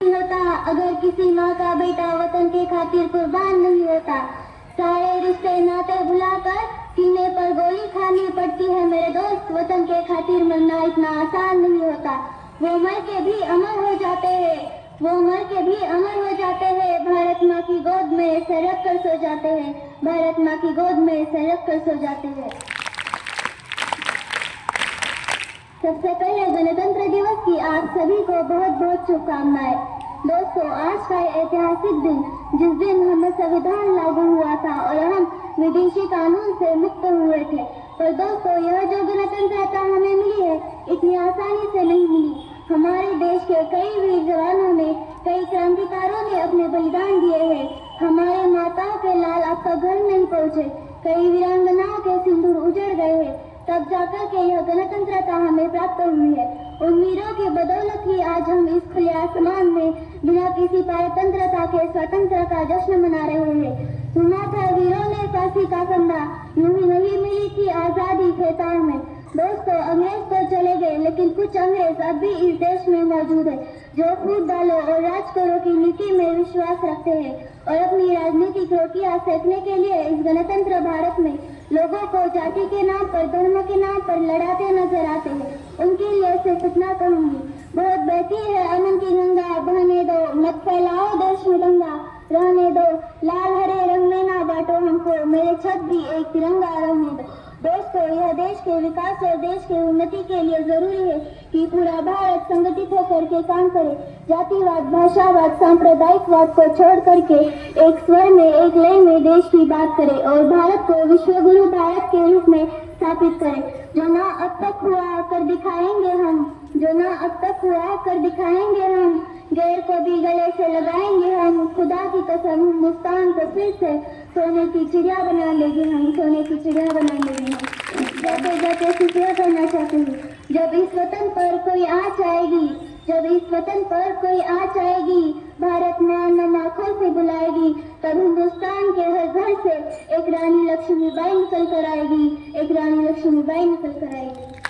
होता अगर किसी माँ का बेटा वतन के खातिर कुर्बान नहीं होता। सारे रिश्ते नाते भुलाकर सीने पर गोली खानी पड़ती है मेरे दोस्त। वतन के खातिर मरना इतना आसान नहीं होता। वो मर के भी अमर हो जाते हैं, वो मर के भी अमर हो जाते हैं। भारत माँ की गोद में सर रख कर सो जाते हैं, भारत माँ की गोद में सर रख कर सो जाते हैं। सबसे पहले गणतंत्र दिवस की आप सभी को बहुत बहुत शुभकामनाएं। दोस्तों, आज का ऐतिहासिक दिन, जिस दिन हमें संविधान लागू हुआ था और हम विदेशी कानून से मुक्त हुए थे, पर दोस्तों यह जो गणतंत्रता हमें मिली है इतनी आसानी से नहीं मिली। हमारे देश के कई वीर जवानों ने, कई क्रांतिकारों ने अपने बलिदान दिए हैं। हमारे माताओं के लाल अब तक घर नहीं पहुँचे, कई वीरांगनाओं के सिंदूर उजड़ गए हैं, तब जाकर के यह गणतंत्रता हमें प्राप्त हुई है। उन वीरों की बदौलत ही आज हम इस खुले आसमान में बिना किसी पारतंत्रता के स्वतंत्रता का जश्न मना रहे हैं। सुना था वीरों ने फांसी का फंदा, यूं ही नहीं मिली थी आजादी खेतान में। दोस्तों, अंग्रेज तो चले गए, लेकिन कुछ अंग्रेज अब भी इस देश में मौजूद है, जो फूट डालो और राज करो की नीति में विश्वास रखते हैं और अपनी राजनीतिक रोटियां सेकने के लिए इस गणतंत्र भारत में लोगों को जाति के नाम पर, धर्म के नाम पर लड़ाते नजर आते हैं। उनके लिए सिर्फ इतना कहूंगी, बहुत बहती है अमन की गंगा, बहने दो, मत फैलाओ देश में दंगा, रहने दो लाल हरे रंग में ना बांटो हमको, मेरे छत भी एक तिरंगा रहने दो। दोस्तों, यह देश के विकास और देश की उन्नति के लिए जरूरी है कि पूरा भारत संगठित होकर के काम करे। जातिवाद, भाषावाद, सांप्रदायिकवाद को छोड़ करके एक स्वर में, एक लय में देश की बात करे और भारत को विश्व गुरु भारत के रूप में स्थापित करें। जो ना अब तक हुआ कर दिखाएंगे हम, जो ना अब तक हुआ कर दिखाएंगे हम, गैर को भी गले से लगाएंगे हम। खुदा की कसम, हिंदुस्तान को फिर से सोने की चिड़िया बना लेंगे हम, सोने की चिड़िया बना लेंगे हम। जाते जाते शुक्रिया करना चाहती हूँ। जब इस वतन पर कोई आँच आएगी, जब इस वतन पर कोई आँच आएगी, भारत माँ नम आँखों से बुलाएगी, तब हिंदुस्तान के हर घर से एक रानी लक्ष्मीबाई निकल कर आएगी, एक रानी लक्ष्मीबाई निकल कर आएगी।